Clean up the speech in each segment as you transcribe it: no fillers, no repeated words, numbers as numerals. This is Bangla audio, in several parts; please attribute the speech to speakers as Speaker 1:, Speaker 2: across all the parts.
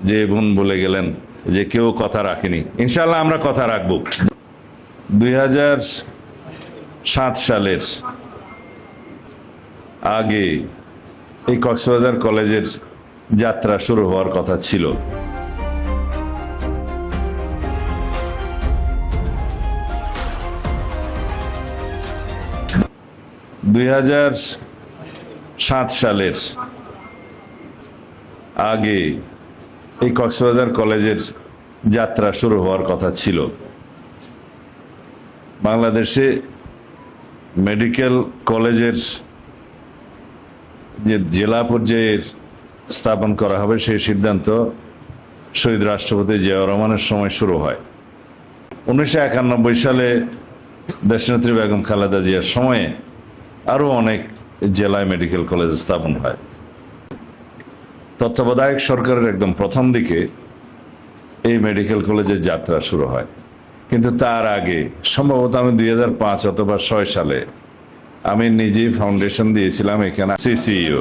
Speaker 1: যে বোন বলে গেলেন যে কেউ কথা রাখেনি, ইনশাআল্লাহ আমরা কথা রাখব। 2007 সালের আগে এই কক্সবাজার কলেজের যাত্রা শুরু হওয়ার কথা ছিল। সালের আগে এই কক্সবাজার কলেজের যাত্রা শুরু হওয়ার কথা ছিল। বাংলাদেশে মেডিকেল কলেজের যে জেলা পর্যায়ের স্থাপন করা হবে সেই সিদ্ধান্ত শহীদ রাষ্ট্রপতি জিয়াউর রহমানের সময় শুরু হয়। 1991 সালে দেশনেত্রী বেগম খালেদা জিয়ার সময়ে আরও অনেক জেলায় মেডিকেল কলেজ স্থাপন হয়। তত্ত্বাবধায়ক সরকারের একদম প্রথম দিকে এই মেডিকেল কলেজের যাত্রা শুরু হয়, কিন্তু তার আগে সম্ভবত আমি 2005 অথবা 6 সালে আমি নিজেই ফাউন্ডেশন দিয়েছিলাম এখানে সিসিইউ।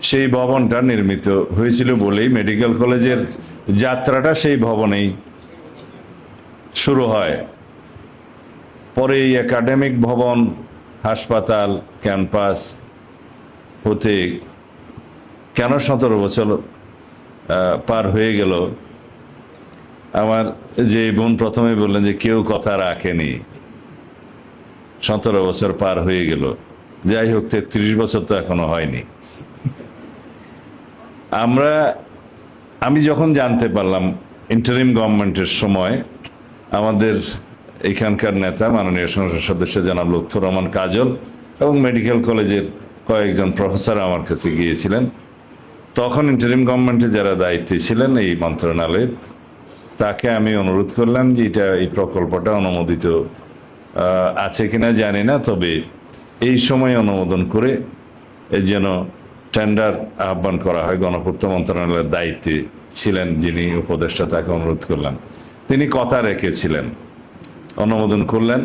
Speaker 1: সেই ভবনটা নির্মিত হয়েছিল বলেই মেডিকেল কলেজের যাত্রাটা সেই ভবনেই শুরু হয়। পরে এই একাডেমিক ভবন, হাসপাতাল, ক্যাম্পাস হতে কেন 17 বছর পার হয়ে গেল। আমার যে বোন প্রথমে বললেন যে কেউ কথা রাখেনি, 17 বছর পার হয়ে গেল। যাই হোক, 33 বছর তো এখনো হয়নি। আমি যখন জানতে পারলাম ইন্টারিম গভর্নমেন্টের সময় আমাদের এখানকার নেতা মাননীয় সংসদ সদস্য জনাব লুৎফর রহমান কাজল এবং মেডিকেল কলেজের কয়েকজন প্রফেসর আমার কাছে গিয়েছিলেন, তখন ইন্টারিম গভর্নমেন্টে যারা দায়িত্বে ছিলেন এই মন্ত্রণালয়ে, তাকে আমি অনুরোধ করলাম যে এই প্রকল্পটা অনুমোদিত আছে কিনা জানি না, তবে এই সময় অনুমোদন করে যেন টেন্ডার আহ্বান করা হয়। গণপূর্ত মন্ত্রণালয়ের দায়িত্বে ছিলেন যিনি উপদেষ্টা, তাকে অনুরোধ করলাম। তিনি কথা রেখেছিলেন, অনুমোদন করলেন,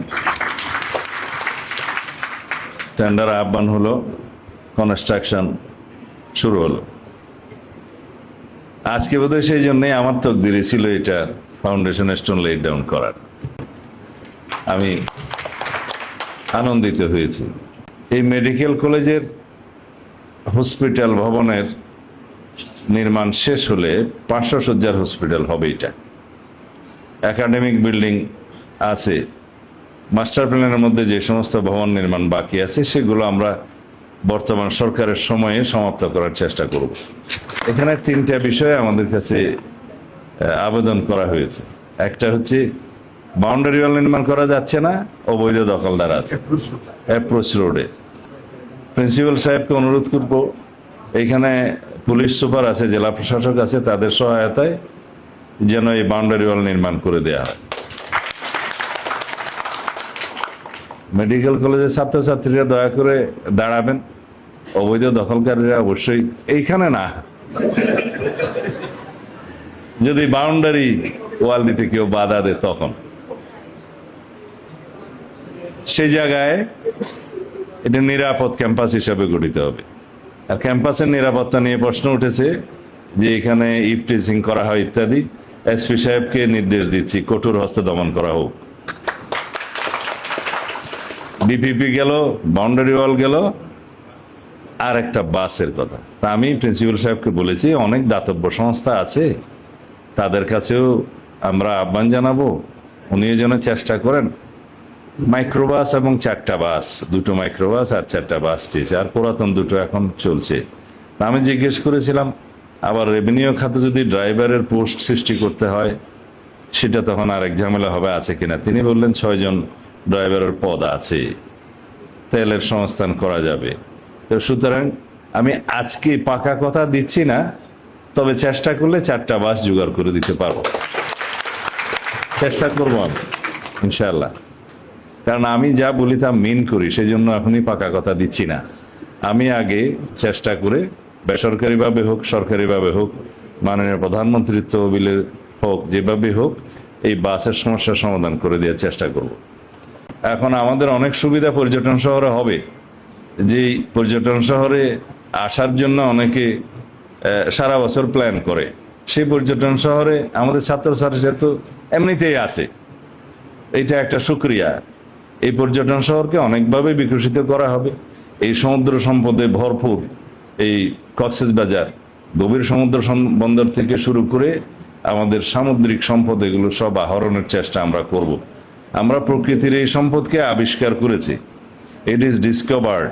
Speaker 1: টেন্ডার আহ্বান হলো, কনস্ট্রাকশন শুরু হলো। আজকে বোধহয় সেই জন্যই আমার তকদিরে ছিল এটা ফাউন্ডেশন স্টোন লেট ডাউন করার। আমি আনন্দিত হয়েছি। এই মেডিকেল কলেজের হসপিটাল ভবনের নির্মাণ শেষ হলে 500 শয্যার হসপিটাল হবে। এটা একাডেমিক বিল্ডিং আছে। মাস্টার প্ল্যানের মধ্যে যে সমস্ত ভবন নির্মাণ বাকি আছে সেগুলো আমরা বর্তমান সরকারের সময়ে সমাপ্ত করার চেষ্টা করব। এখানে 3টা বিষয়ে আমাদের কাছে আবেদন করা হয়েছে। একটা হচ্ছে বাউন্ডারি ওয়াল নির্মাণ করা যাচ্ছে না, অবৈধ দখলদার আছে অ্যাপ্রোচ রোডে। প্রিন্সিপাল সাহেবকে অনুরোধ করব, এখানে পুলিশ সুপার আছে, জেলা প্রশাসক আছে, তাদের সহায়তায় যেন এই বাউন্ডারি ওয়াল নির্মাণ করে দেওয়া হয়। মেডিকেল কলেজের ছাত্রছাত্রীরা দয়া করে দাঁড়াবেন, অবৈধ দখলকারীরা অবশ্যই এইখানে না। যদি বাউন্ডারি ওয়াল দিতে কেউ বাধা দেয় তখন সেই জায়গায় এটা নিরাপদ ক্যাম্পাস হিসাবে গঠিত হবে। আর ক্যাম্পাসের নিরাপত্তা নিয়ে প্রশ্ন উঠেছে যে এখানে ইফটিজিং করা হয় ইত্যাদি। এসপি সাহেবকে নির্দেশ দিচ্ছি কঠোর হস্তে দমন করা হোক। ডিপিপি গেল, বাউন্ডারি ওয়াল গেল, আর একটা বাসের কথা। তা আমি প্রিন্সিপাল সাহেবকে বলেছি অনেক দাতব্য সংস্থা আছে, তাদের কাছেও আমরা আহ্বান জানাবো, উনিও যেন চেষ্টা করেন। মাইক্রোবাস এবং 4টা বাস, 2টো মাইক্রোবাস আর 4টা বাস চেয়েছে, আর পুরাতন 2টো এখন চলছে। আমি জিজ্ঞেস করেছিলাম আবার রেভিনিউ খাতে যদি ড্রাইভারের পোস্ট সৃষ্টি করতে হয় সেটা তখন আরেক ঝামেলা হবে, আছে কিনা। তিনি বললেন 6 জন ড্রাইভারের পদ আছে, তেলের সংস্থান করা যাবে। তো সুতরাং আমি আজকে পাকা কথা দিচ্ছি না, তবে চেষ্টা করলে 4টা বাস জোগাড় করে দিতে পারবো, চেষ্টা করবো আমি ইনশাআল্লাহ। কারণ আমি যা বলি তা মিন করি, সেই জন্য এখনই পাকা কথা দিচ্ছি না। আমি আগে চেষ্টা করে বেসরকারিভাবে হোক সরকারিভাবে হোক, মাননীয় প্রধানমন্ত্রীর তহবিলে হোক, যেভাবে হোক এই বাসের সমস্যার সমাধান করে দেওয়ার চেষ্টা করব। এখন আমাদের অনেক সুবিধা পর্যটন শহরে হবে, যে পর্যটন শহরে আসার জন্য অনেকে সারা বছর প্ল্যান করে, সেই পর্যটন শহরে আমাদের ছাত্রছাত্রীরা তো এমনিতেই আছে, এটা একটা সুক্রিয়া। এই পর্যটন শহরকে অনেকভাবে বিকশিত করা হবে। এই সমুদ্র সম্পদে ভরপুর এই কক্সবাজার গভীর সমুদ্র বন্দর থেকে শুরু করে আমাদের সামুদ্রিক সম্পদ, এগুলো সব আহরণের চেষ্টা আমরা করব। আমরা প্রকৃতির এই সম্পদকে আবিষ্কার করেছি, ইট ইজ ডিসকভার্ড।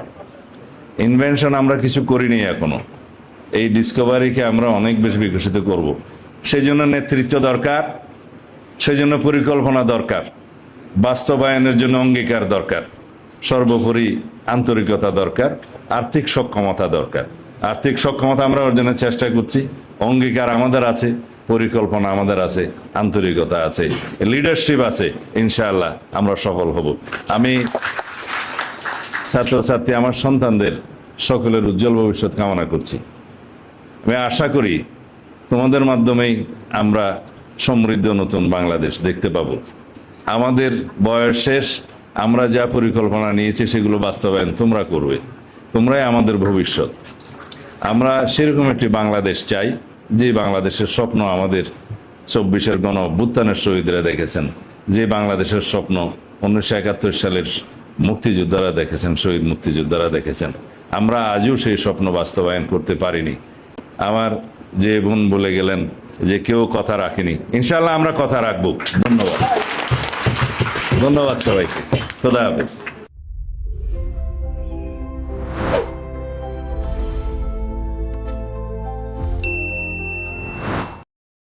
Speaker 1: ইনভেনশন আমরা কিছু করিনি এখনো। এই ডিসকভারিকে আমরা অনেক বেশি বিকশিত করব। সেই জন্য নেতৃত্ব দরকার, সেই জন্য পরিকল্পনা দরকার, বাস্তবায়নের জন্য অঙ্গীকার দরকার, সর্বোপরি আন্তরিকতা দরকার, আর্থিক সক্ষমতা দরকার। আর্থিক সক্ষমতা আমরা অর্জনের চেষ্টা করছি, অঙ্গীকার আমাদের আছে, পরিকল্পনা আমাদের আছে, আন্তরিকতা আছে, লিডারশিপ আছে। ইনশাআল্লাহ আমরা সফল হব। আমি ছাত্রছাত্রী, আমার সন্তানদের সকলের উজ্জ্বল ভবিষ্যৎ কামনা করছি। আমি আশা করি তোমাদের মাধ্যমেই আমরা সমৃদ্ধ নতুন বাংলাদেশ দেখতে পাবো। আমাদের বয়স শেষ, আমরা যা পরিকল্পনা নিয়েছি সেগুলো বাস্তবায়ন তোমরা করবে, তোমরাই আমাদের ভবিষ্যৎ। আমরা সেরকম একটি বাংলাদেশ চাই, যে বাংলাদেশের স্বপ্ন আমাদের 24-এর গণ অভ্যুত্থানের শহীদরা দেখেছেন, যে বাংলাদেশের স্বপ্ন 1971 সালের মুক্তিযোদ্ধারা দেখেছেন, শহীদ মুক্তিযোদ্ধারা দেখেছেন। আমরা আজও সেই স্বপ্ন বাস্তবায়ন করতে পারিনি। আমার যে বোন বলে গেলেন যে কেউ কথা রাখেনি, ইনশাআল্লাহ আমরা কথা রাখবো। ধন্যবাদ, ধন্যবাদ সবাইকে। খোদা হাফেজ।